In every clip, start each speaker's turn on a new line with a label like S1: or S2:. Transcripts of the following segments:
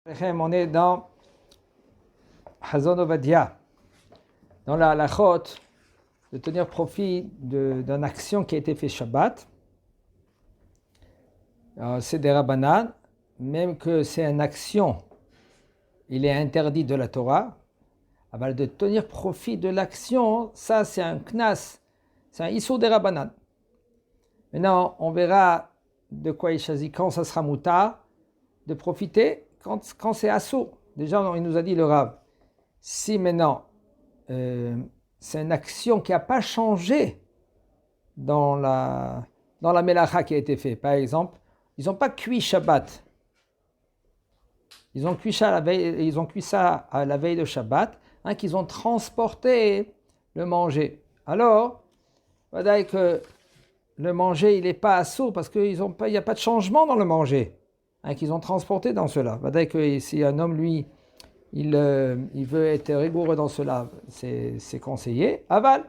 S1: On est dans Hazon Ovadia, dans la halachot, de tenir profit d'une action qui a été faite Shabbat. C'est des Rabbanan, même que c'est une action, il est interdit de la Torah. De tenir profit de l'action, ça c'est un knas, c'est un issur des Rabbanan. Maintenant, on verra de quoi il s'agit quand ça sera moutar, de profiter quand c'est assourd. Déjà, il nous a dit le Rav, si maintenant c'est une action qui n'a pas changé dans la melacha qui a été faite. Par exemple, ils n'ont pas cuit Shabbat. Ils ont cuit ça à la veille de Shabbat, qu'ils ont transporté le manger. Alors, on va dire que le manger, il n'est pas assourd parce qu'il n'y a pas de changement dans le manger. Qu'ils ont transporté dans cela. On va dire que si un homme, lui, il veut être rigoureux dans cela, c'est conseillé. Aval,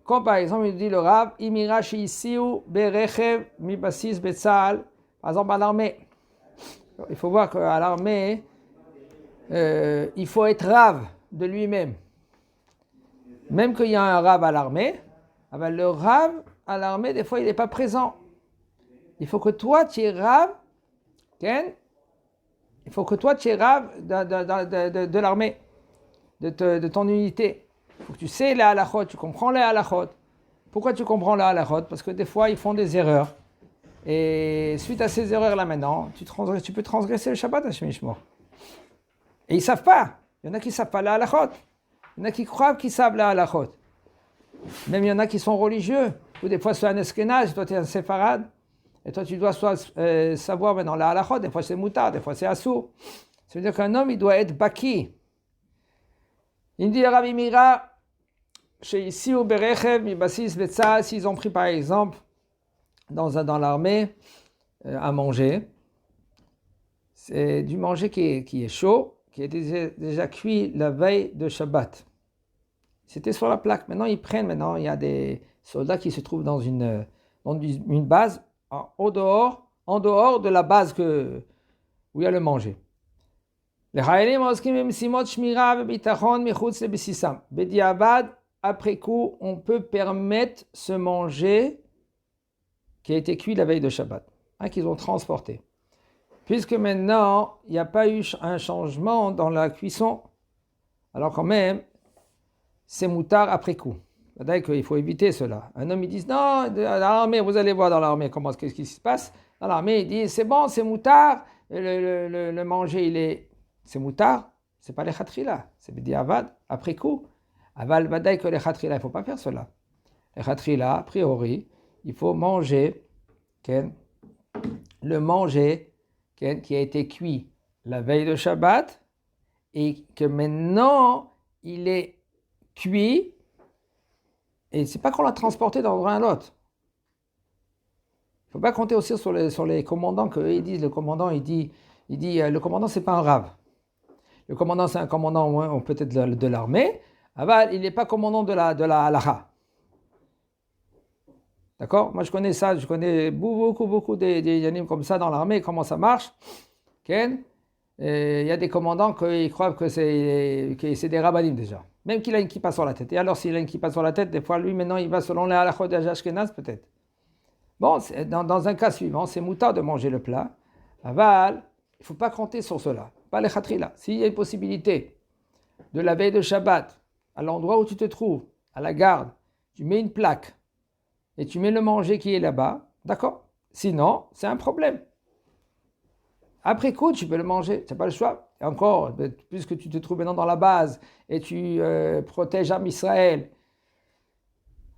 S1: comme par exemple, il dit le Rav, Imira Shiisiu Berechev Mibasis Betzal, par exemple à l'armée. Il faut voir qu'à l'armée, il faut être Rav de lui-même. Même qu'il y a un Rav à l'armée, le Rav à l'armée, des fois, il n'est pas présent. Il faut que toi, tu es Rav. Ken, il faut que toi tu es Rav de l'armée, de ton unité. Il faut que tu sais les halachot, tu comprends les halachot. Pourquoi tu comprends les halachot? Parce que des fois ils font des erreurs. Et suite à ces erreurs là maintenant, tu peux transgresser le Shabbat à Hashem Yishmor. Et ils ne savent pas. Il y en a qui ne savent pas les halachot. Il y en a qui croient qu'ils savent les halachot. Même il y en a qui sont religieux. Ou des fois c'est un eskenaz, toi tu es un séfarade. Et toi, tu dois savoir maintenant la halachot, des fois c'est moutar, des fois c'est assour. Ça veut dire qu'un homme, il doit être baki. Il dit Rav Mira, chez ici au Berechev, Mibasis Betzal, s'ils ont pris par exemple dans l'armée à manger, c'est du manger qui est chaud, qui est déjà cuit la veille de Shabbat. C'était sur la plaque. Maintenant, il y a des soldats qui se trouvent dans une base, en dehors de la base où il y a le manger. Les Haïlim oskim simot shmira bebitachon michutz lebesisam. Bediavad, après coup, on peut permettre ce manger qui a été cuit la veille de Shabbat, qu'ils ont transporté. Puisque maintenant, il n'y a pas eu un changement dans la cuisson, alors quand même, c'est moutar après coup. C'est-à-dire qu'il faut éviter cela. Un homme, il dit, non, dans l'armée, vous allez voir dans l'armée qu'est-ce qui se passe. Dans l'armée, il dit, c'est bon, c'est moutard, le manger, c'est moutard, c'est pas les khatrila, c'est bediavad, après coup. Aval badaï que les khatrila, il ne faut pas faire cela. Les khatrila, a priori, il faut manger le manger qui a été cuit la veille de Shabbat et que maintenant, il est cuit. Et c'est pas qu'on l'a transporté dans un lot. Il ne faut pas compter aussi sur les commandants qu'ils disent. Le commandant, il dit le commandant, c'est pas un rave. Le commandant, c'est un commandant peut-être de l'armée. Il n'est pas commandant de la halacha. D'accord? Moi, je connais beaucoup des yanim comme ça dans l'armée, comment ça marche. Il y a des commandants qui croient que c'est des rabbanim déjà. Même qu'il a une kippa sur la tête. Et alors, s'il a une kippa sur la tête, des fois, lui, maintenant, il va selon les halachot d'Ashkenaz, peut-être. Bon, dans un cas suivant, c'est moutar de manger le plat. Aval, il ne faut pas compter sur cela. Pas les khatrila. S'il y a une possibilité de la veille de Shabbat, à l'endroit où tu te trouves, à la garde, tu mets une plaque et tu mets le manger qui est là-bas, d'accord? Sinon, c'est un problème. Après coup, tu peux le manger, tu n'as pas le choix. Et encore, puisque tu te trouves maintenant dans la base et tu protèges Am Israël,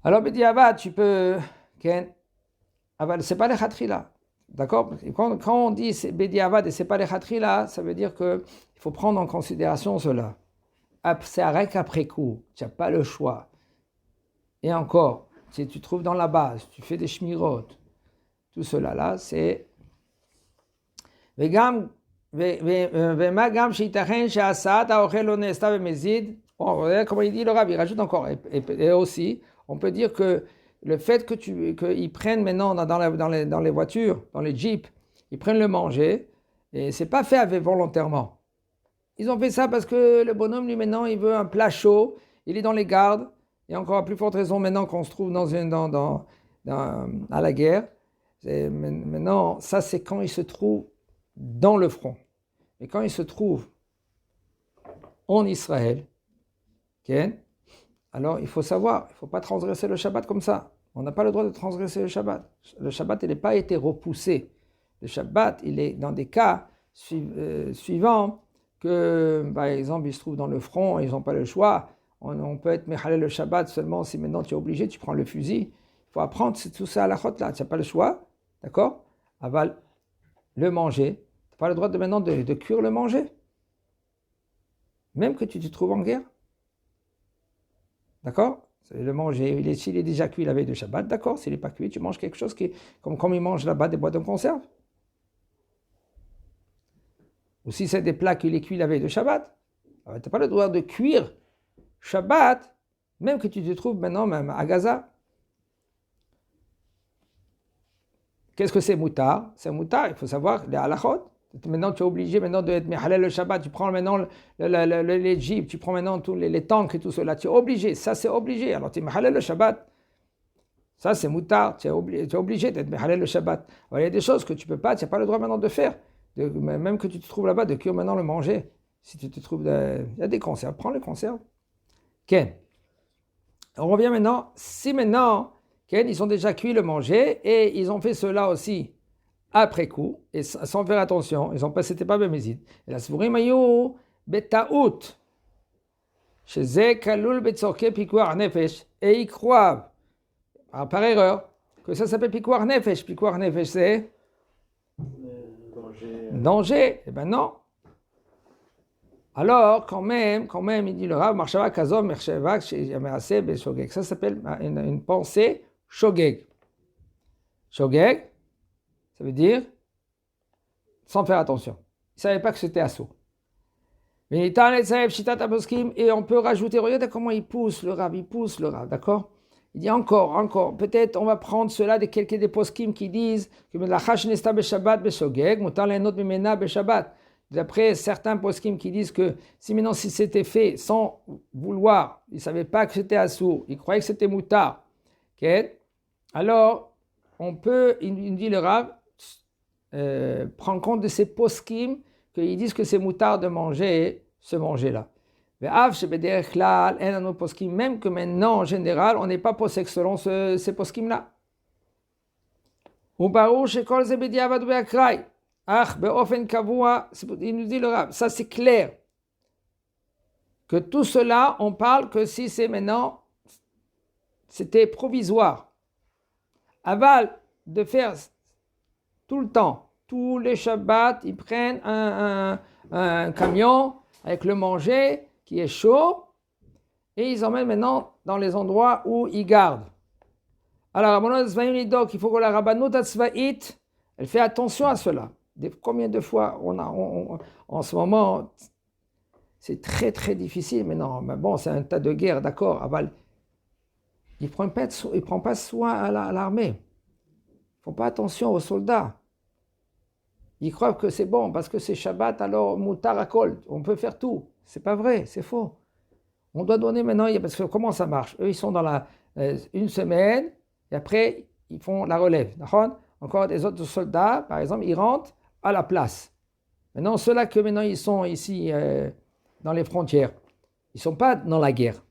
S1: alors Bediavad, tu peux. C'est pas les khatrila. D'accord? Quand on dit Bediavad et c'est pas les khatrila, ça veut dire qu'il faut prendre en considération cela. C'est rien qu'après coup, tu n'as pas le choix. Et encore, si tu te trouves dans la base, tu fais des shmirot, tout cela là, c'est. Vema gam sheitachen she'asat ha'ochel lo ne'asta b'mezid. Bon, comment il dit le Rav, il rajoute encore. Et aussi, on peut dire que le fait qu'ils prennent maintenant dans les voitures, dans les jeeps, ils prennent le manger, et c'est pas fait volontairement. ils ont fait ça parce que le bonhomme, lui, maintenant, il veut un plat chaud. Il est dans les gardes. Et encore à plus forte raison maintenant qu'on se trouve à la guerre. Maintenant, ça, c'est quand il se trouve dans le front. Et quand il se trouve en Israël, okay, alors il faut savoir, il ne faut pas transgresser le Shabbat comme ça. On n'a pas le droit de transgresser le Shabbat. Le Shabbat, il n'a pas été repoussé. Le Shabbat, il est dans des cas suivants que, par exemple, ils se trouvent dans le front, ils n'ont pas le choix. On peut être méchalel le Shabbat seulement si maintenant tu es obligé, tu prends le fusil. Il faut apprendre tout ça à la chôte là. Tu n'as pas le choix, d'accord? Aval, le manger. Tu n'as pas le droit maintenant de cuire le manger. Même que tu te trouves en guerre. D'accord? Le manger, s'il est déjà cuit la veille de Shabbat, d'accord? S'il n'est pas cuit, tu manges quelque chose qui est comme ils mangent là-bas des boîtes de conserve. Ou si c'est des plats qu'il est cuit la veille de Shabbat, tu n'as pas le droit de cuire Shabbat, même que tu te trouves maintenant même à Gaza. Qu'est-ce que c'est moutard? C'est moutard, il faut savoir les halachot. Maintenant, tu es obligé maintenant d'être méhalel le Shabbat. Tu prends maintenant les jeeps, tu prends maintenant tous les tanks et tout cela. Tu es obligé, ça c'est obligé. Alors tu es méhalel le Shabbat. Ça c'est moutard, tu es obligé d'être méhalel le Shabbat. Alors, il y a des choses que tu peux pas, tu n'as pas le droit maintenant de faire. Même que tu te trouves là-bas, de cuire maintenant le manger. Si tu te trouves, il y a des conserves, prends les conserves. Ken. On revient maintenant. Si maintenant, Ken, ils ont déjà cuit le manger et ils ont fait cela aussi après coup, et sans faire attention, c'était pas bémézid. Et la svourim ayou betaout, chez Zé Kaloul Betzorke Pikuar Nefesh, et ils croient, par erreur, que ça s'appelle Pikuar Nefesh. Pikuar Nefesh, c'est danger. Eh ben non. Alors, quand même, il dit le Rav, Marshava Kazom, Mershevak, Yamerase, Beshogeg. Ça s'appelle une pensée Shogeg. Shogeg, ça veut dire sans faire attention. Il ne savait pas que c'était assaut. Et on peut rajouter, regardez comment il pousse le Rav, d'accord? Il dit encore, peut-être on va prendre cela de quelques des poskim qui disent que d'après certains poskim qui disent que si c'était fait sans vouloir, il ne savait pas que c'était assourd, il croyait que c'était moutard, okay? Alors on peut, il dit le Rav, prendre compte de ces poskim qu'ils disent que c'est moutard de manger ce manger-là. Même que maintenant, en général, on n'est pas posé selon ces poskim-là. Il nous dit le Rav, ça c'est clair, que tout cela, on parle que si c'est maintenant, c'était provisoire. Aval, de faire tout le temps, tous les Shabbats, ils prennent un camion avec le manger qui est chaud et ils emmènent maintenant dans les endroits où ils gardent. Alors, il faut que la Rabbanut Atzvaït, elle fait attention à cela. Combien de fois en ce moment, c'est très très difficile maintenant, mais bon, c'est un tas de guerre, d'accord, Aval, il ne prend pas soin à l'armée. Ils ne font pas attention aux soldats. Ils croient que c'est bon, parce que c'est Shabbat, alors moutar à kol, on peut faire tout. C'est pas vrai, c'est faux. On doit donner maintenant, parce que comment ça marche? Eux, ils sont dans une semaine, et après, ils font la relève. Encore des autres soldats, par exemple, ils rentrent à la place. Maintenant, ceux-là que maintenant ils sont ici dans les frontières, ils ne sont pas dans la guerre.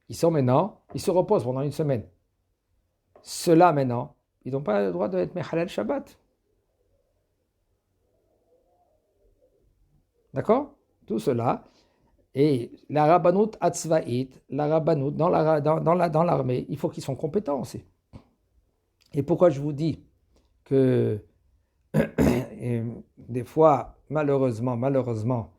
S1: Ils sont maintenant, ils se reposent pendant une semaine. Ceux-là maintenant, ils n'ont pas le droit d'être Mechalel Shabbat. D'accord? Tout cela. Et la Rabbanut Atzvaït, la Rabbanut dans l'armée, il faut qu'ils soient compétents aussi. Et pourquoi je vous dis que des fois, malheureusement,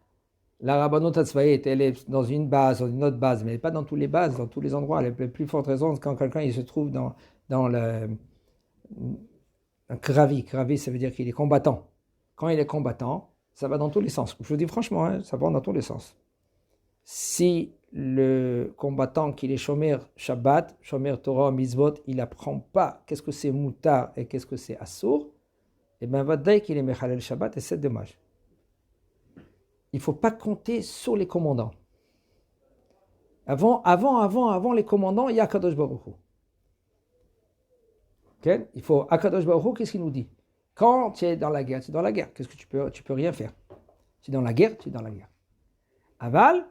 S1: la Rabbanut Atzvaït, elle est dans une base, dans une autre base, mais elle n'est pas dans toutes les bases, dans tous les endroits. La plus forte raison, c'est quand quelqu'un il se trouve dans un kravi. Kravi, ça veut dire qu'il est combattant. Quand il est combattant, ça va dans tous les sens. Je vous dis franchement, ça va dans tous les sens. Si le combattant qu'il est shomer Shabbat, shomer Torah, mitzvot, il n'apprend pas qu'est-ce que c'est moutar et qu'est-ce que c'est assour, et bien va dire qu'il est mechalel Shabbat et c'est dommage. il ne faut pas compter sur les commandants. Avant les commandants, il y a Akadosh Baruch Hu. Okay? Il faut Akadosh Baruch Hu, qu'est-ce qu'il nous dit? Quand tu es dans la guerre, tu es dans la guerre. Qu'est-ce que tu peux rien faire. Tu es dans la guerre, tu es dans la guerre. Aval,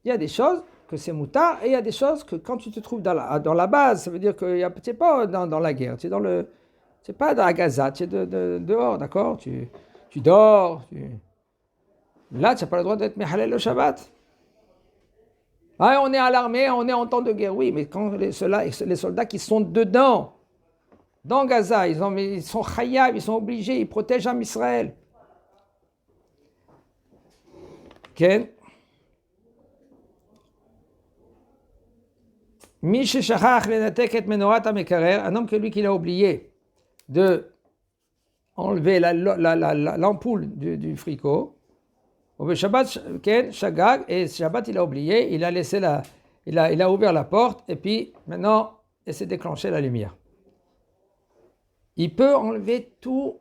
S1: il y a des choses que c'est moutar et il y a des choses que quand tu te trouves dans la base, ça veut dire que tu n'es pas dans la guerre, tu n'es pas dans la Gaza, tu es dehors, d'accord? Tu dors. Là, tu n'as pas le droit d'être Mehalel le Shabbat. Ah, on est à l'armée, on est en temps de guerre, oui, mais quand les soldats qui sont dedans, dans Gaza, ils sont chayav, ils sont obligés, ils protègent Am Israël. Ken? Un homme que lui qui l'a oublié de enlever l'ampoule du frigo. Shabbat, Ken, Shagag, et Shabbat il a oublié, il a ouvert la porte et puis maintenant il s'est déclenché la lumière. Il peut enlever tout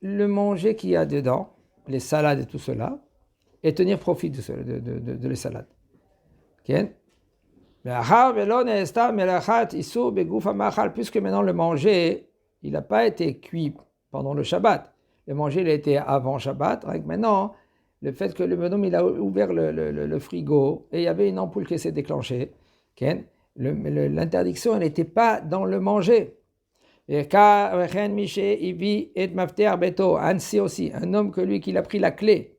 S1: le manger qu'il y a dedans, les salades et tout cela, et tenir profit de les salades. Ken? Puisque maintenant le manger, il n'a pas été cuit pendant le Shabbat. Le manger, il a été avant Shabbat. Maintenant, le fait que le bonhomme, il a ouvert le frigo et il y avait une ampoule qui s'est déclenchée, l'interdiction, elle n'était pas dans le manger. Ainsi aussi, un homme que lui, qu'il a pris la clé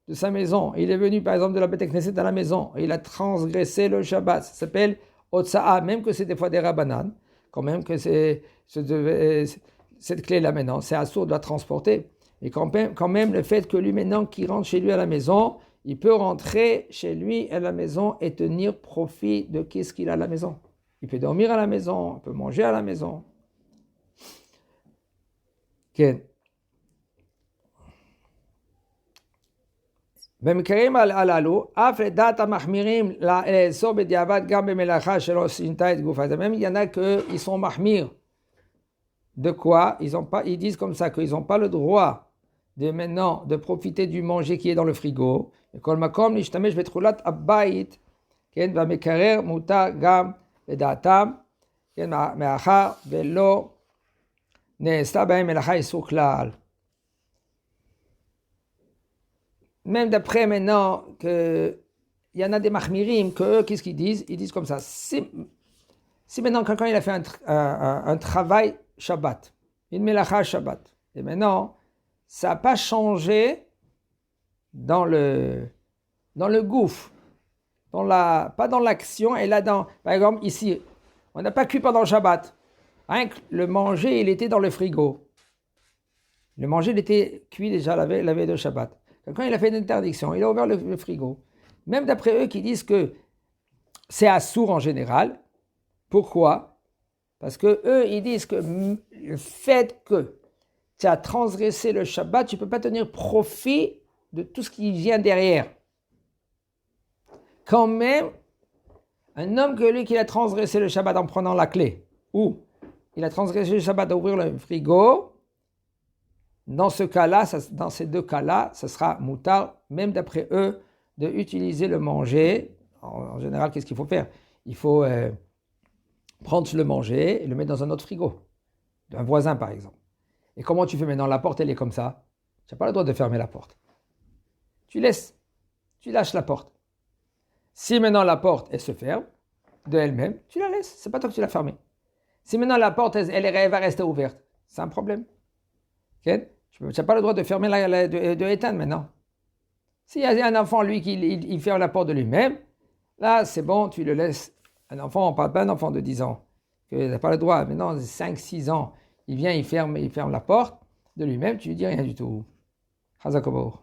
S1: de sa maison, il est venu par exemple de la Beth Knesset à la maison, et il a transgressé le Shabbat, ça s'appelle Otsa'a, même que c'est des fois des Rabbanan, quand même que cette clé-là maintenant, c'est assourd de la transporter, et quand même le fait que lui maintenant, qui rentre chez lui à la maison, il peut rentrer chez lui à la maison et tenir profit de ce qu'il a à la maison. Il peut dormir à la maison, il peut manger à la maison. כן. במקרים הללו, אף לדעת המחמירים לאסור בדיעבד גם במלאכה שלא שינתה את גופה. Même il y en a qui sont mahmir. De quoi? Ils disent comme ça qu'ils n'ont pas le droit de profiter du manger qui est dans le frigo. כל מקום להשתמש בתכולת הבית, כן, והמקרר מותר גם לדעתם, כן, מאחר ולא נעשתה בהם מלאכה איסור כלל. Même d'après maintenant qu'il y en a des mahmirim, qu'eux, qu'est-ce qu'ils disent? Ils disent comme ça. Si maintenant quelqu'un il a fait un travail Shabbat, une melacha Shabbat, et maintenant ça n'a pas changé dans le gouffre, pas dans l'action, et là par exemple ici, on n'a pas cuit pendant le Shabbat. Rien que le manger, il était dans le frigo. Le manger, il était cuit déjà la veille de Shabbat. Quand il a fait une interdiction, il a ouvert le frigo. Même d'après eux qui disent que c'est assourd en général. Pourquoi? Parce que eux, ils disent que le fait que tu as transgressé le Shabbat, tu ne peux pas tenir profit de tout ce qui vient derrière. Quand même, un homme que lui qui a transgressé le Shabbat en prenant la clé, ou il a transgressé le Shabbat à ouvrir le frigo, dans ce cas-là, dans ces deux cas-là, ça sera moutar, même d'après eux, de utiliser le manger. En général, qu'est-ce qu'il faut faire? Il faut prendre le manger et le mettre dans un autre frigo, d'un voisin par exemple. Et comment tu fais maintenant? La porte, elle est comme ça. Tu n'as pas le droit de fermer la porte. Tu lâches la porte. Si maintenant la porte, elle se ferme de elle-même, tu la laisses. C'est pas toi que tu l'as fermée. Si maintenant la porte, elle va rester ouverte, c'est un problème. Okay? Tu n'as pas le droit de fermer de éteindre maintenant. S'il y a un enfant, lui, il ferme la porte de lui-même, là, c'est bon, tu le laisses. Un enfant, on ne parle pas d'un enfant de 10 ans, il n'a pas le droit. Maintenant, 5-6 ans, il vient, il ferme la porte de lui-même, tu lui dis rien du tout. Chazak Obaor.